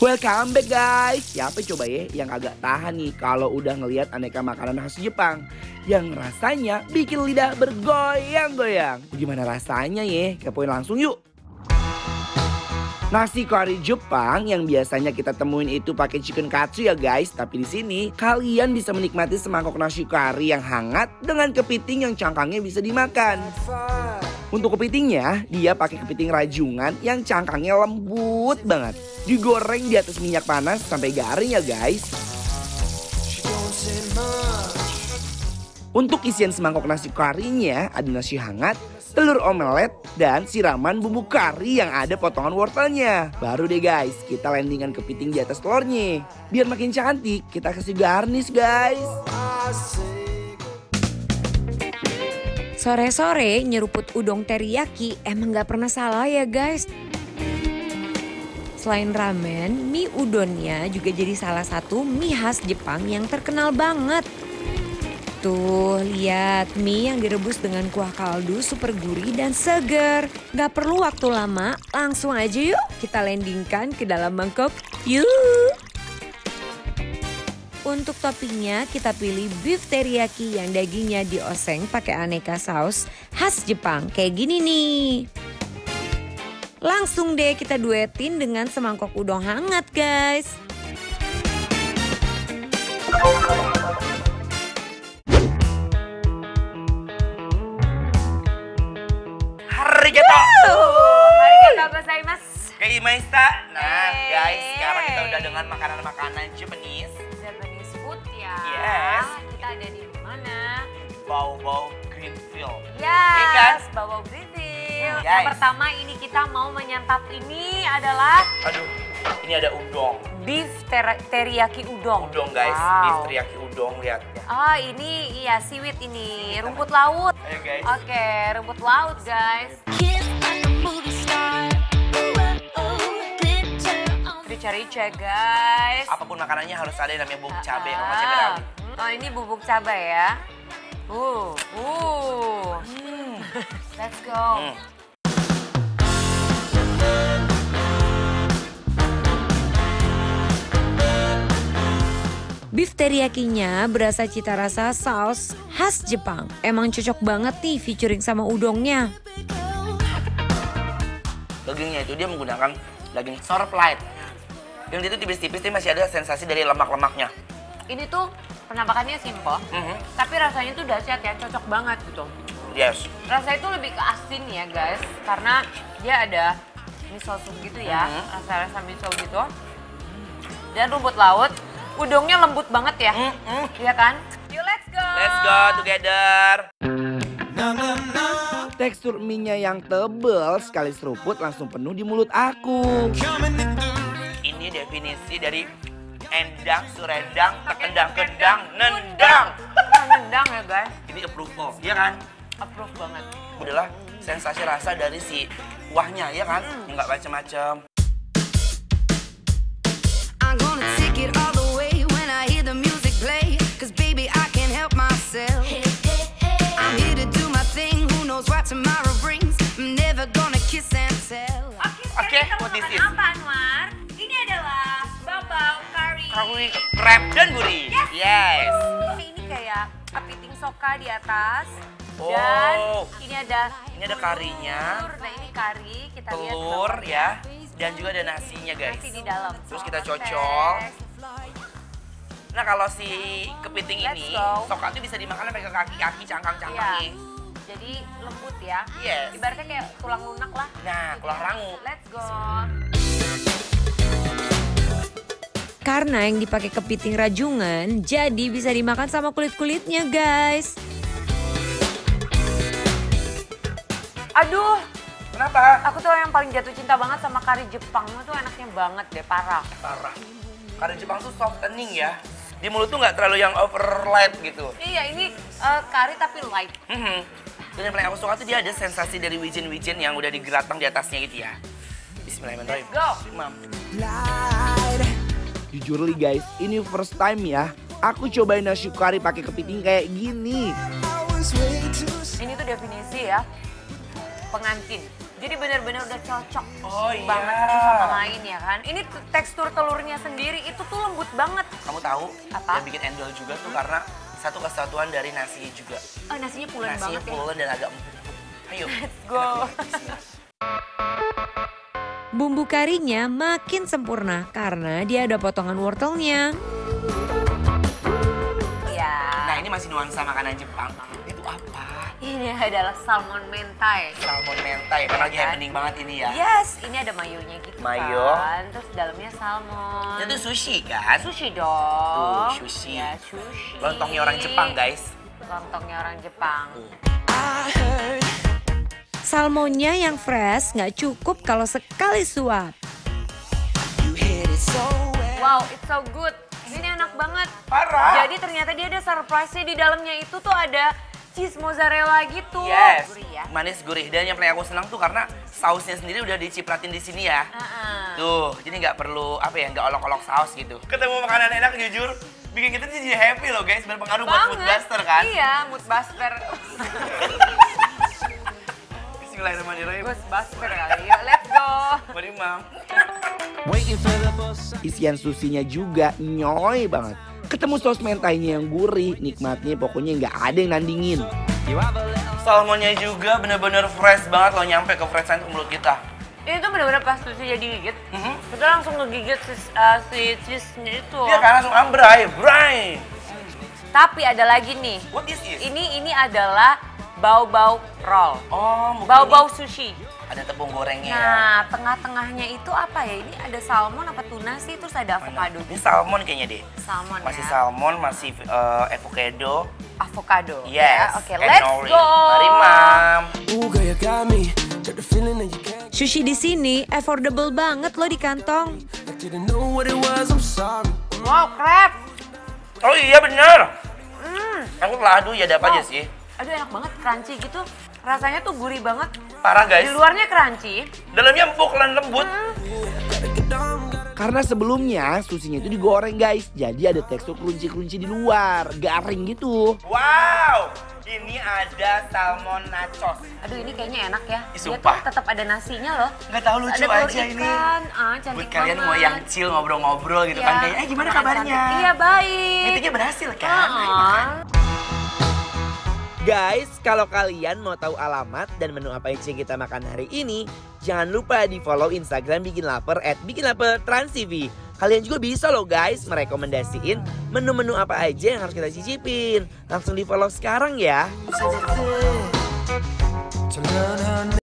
Welcome back guys. Siapa coba ya yang agak tahan nih kalau udah ngelihat aneka makanan khas Jepang yang rasanya bikin lidah bergoyang-goyang. Gimana rasanya ya? Kepoin langsung yuk. Nasi kari Jepang yang biasanya kita temuin itu pakai chicken katsu ya guys. Tapi di sini kalian bisa menikmati semangkok nasi kari yang hangat dengan kepiting yang cangkangnya bisa dimakan. Untuk kepitingnya, dia pakai kepiting rajungan yang cangkangnya lembut banget. Digoreng di atas minyak panas sampai garing ya guys. Untuk isian semangkok nasi karinya ada nasi hangat, telur omelet, dan siraman bumbu kari yang ada potongan wortelnya. Baru deh guys, kita landingan kepiting di atas telurnya. Biar makin cantik, kita kasih garnish guys. Sore-sore nyeruput udon teriyaki emang gak pernah salah ya guys. Selain ramen, mie udonnya juga jadi salah satu mie khas Jepang yang terkenal banget. Tuh lihat mie yang direbus dengan kuah kaldu super gurih dan seger. Gak perlu waktu lama, langsung aja yuk kita landingkan ke dalam mangkok. Yuk! Untuk toppingnya kita pilih beef teriyaki yang dagingnya dioseng pakai aneka saus khas Jepang kayak gini nih. Langsung deh kita duetin dengan semangkok udon hangat guys. Arigato! Arigatou gozaimasu. Kaimaita. Nah guys, sekarang kita udah dengan makanan-makanan Japanese. Japanese food ya. Yes. Kita ada di mana? Bau-bau Greenfield. Yes, Bau-Bau Greenfield. Yes. Yang pertama ini kita mau menyantap ini adalah Aduh, ini ada udon. beef teriyaki udon. Udon guys, Wow. beef teriyaki udon lihat. Ah ini iya seaweed ini, rumput laut. Ayo guys. Oke, rumput laut guys. Rica-rica guys. Apapun makanannya harus ada yang namanya bubuk cabai sama cabai rawit. Oh ini bubuk cabai ya. Let's go. Beef teriyakinya berasa cita rasa saus khas Jepang. Emang cocok banget nih featuring sama udongnya. Dagingnya itu dia menggunakan daging sorplight. Yang itu tipis-tipis dia masih ada sensasi dari lemak-lemaknya. Ini tuh penampakannya simple, tapi rasanya tuh dahsyat ya, cocok banget gitu. Yes. Rasanya itu lebih ke asin ya guys, karena dia ada miso soup gitu ya, rasa-rasa miso gitu. Dan rumput laut, udongnya lembut banget ya, iya kan? Yuk let's go! Let's go together. Tekstur mie-nya yang tebal sekali seruput langsung penuh di mulut aku. Ini definisi dari endang, surendang, tekendang-kendang, nendang. Nendang ya guys, Ini approval, ya kan? approve banget. Adalah sensasi rasa dari si kuahnya, ya kan? Nggak macam-macam. I'm gonna take it all the way when I hear the music play. Cause baby, I can't help myself. I'm here to do my thing, who knows what tomorrow brings. I'm never gonna kiss and tell. Oke, what this is? Apa Anwar? Ini adalah bawang curry. Curry, crab, dan gurih. Yes. Ini kayak kepiting soka di atas. Oh. Dan ini ada karinya, telur. Nah ini kari, kita lihat telur bawahnya. ya, dan juga ada nasinya guys. Nasi di dalam. Terus kita Oke. cocol. Nah kalau si kepiting Let's ini, go. soka tuh bisa dimakan pakai kaki-kaki, cangkang-cangkangnya. Iya. Jadi lembut ya. Yes. Ibaratnya kayak tulang lunak lah. Nah, tulang rangu. Let's go. Karena yang dipakai kepiting rajungan, jadi bisa dimakan sama kulit-kulitnya guys. Aduh, Kenapa? aku tuh yang paling jatuh cinta banget sama kari Jepang. Itu enaknya banget deh, parah. Parah. Kari Jepang tuh softening ya. Di mulut tuh nggak terlalu yang overlight gitu. Iya, ini kari tapi light. Dan yang paling aku suka tuh dia ada sensasi dari wijen-wijen yang udah digeratang di atasnya gitu ya. Bismillahirrahmanirrahim. Go. Mam. Jujur li guys, ini first time ya. Aku cobain nasi kari pakai kepiting kayak gini. Ini tuh definisi ya, pengantin. Jadi benar-benar udah cocok iya. banget satu sama lain ya kan. Ini tekstur telurnya sendiri itu tuh lembut banget. Kamu tahu Apa? yang bikin endol juga tuh karena satu kesatuan dari nasinya juga. Oh, nasinya pulen Nasinya banget ya. pulen dan agak empuk. Ayo. Let's go. Bumbu karinya makin sempurna karena dia ada potongan wortelnya. Ya. Nah ini masih nuansa makanan Jepang. Itu apa? Ini adalah salmon mentai. Salmon mentai, karena lagi happening banget ini ya. Yes, ini ada mayonya gitu Mayo. kan. Terus dalamnya salmon. Itu sushi kan? Sushi dong. Tuh, sushi. Ya, sushi. Lontongnya orang Jepang guys. Lontongnya orang Jepang. Salmonnya yang fresh nggak cukup kalau sekali suap. Wow, it's so good. Ini enak banget. Parah. Jadi ternyata dia ada surprise-nya di dalamnya itu tuh ada cheese mozzarella gitu. Yes. Gurih ya. Manis gurih. Dan yang paling aku senang tuh karena sausnya sendiri udah dicipratin di sini ya. Tuh, jadi nggak perlu apa ya, nggak olok-olok saus gitu. Ketemu makanan enak jujur, bikin kita jadi happy loh guys. Berpengaruh buat mood buster kan? Iya, mood buster. Bismillahirrahmanirrahim. Mood buster kali. Yuk, let's go. Mari Mam. Isian susinya juga nyoy banget. Ketemu saus mentainya yang gurih, nikmatnya pokoknya nggak ada yang nandingin. Salmonnya juga bener-bener fresh banget loh, nyampe ke freshan ke mulut kita. Ini tuh bener-bener pas sushi jadi gigit, kita langsung ngegigit si cheese-nya itu. Iya kan langsung bray. Tapi ada lagi nih. What is this? Ini adalah bau-bau roll. Oh, mungkin Bau-bau ini sushi. ada tepung gorengnya ya. Nah, tengah-tengahnya itu apa ya? Ini ada salmon apa tuna sih? Terus ada avocado. Ini salmon kayaknya deh. Salmon Masih ya. salmon, masih avocado. Avocado. Yes. Ya. Oke, and let's nori. go. Mari Mam. Sushi di sini affordable banget loh di kantong. Wow, crab. Oh iya bener. Aku telah aduh ya dapat aja sih. Aduh enak banget, crunchy gitu. Rasanya tuh gurih banget. Parah guys. Di luarnya crunchy. Dalamnya empuk dan lembut. Karena sebelumnya susinya itu digoreng guys. Jadi ada tekstur crunchy-crunchy di luar. Garing gitu. Wow. Ini ada salmon nachos. Aduh ini kayaknya enak ya. Dia Sumpah. tuh tetap ada nasinya loh. Nggak tahu lucu ada telur aja ini. ikan. Cantik Buat kalian banget. mau yang chill ngobrol-ngobrol gitu kan. Kayak gimana kabarnya? Cantik. Iya baik. Meetingnya berhasil kan? Ayo makan. Guys, kalau kalian mau tahu alamat dan menu apa aja kita makan hari ini, jangan lupa di follow Instagram Bikin Lapar @bikinlapertransTV. Kalian juga bisa loh guys merekomendasiin menu-menu apa aja yang harus kita cicipin. Langsung di follow sekarang ya.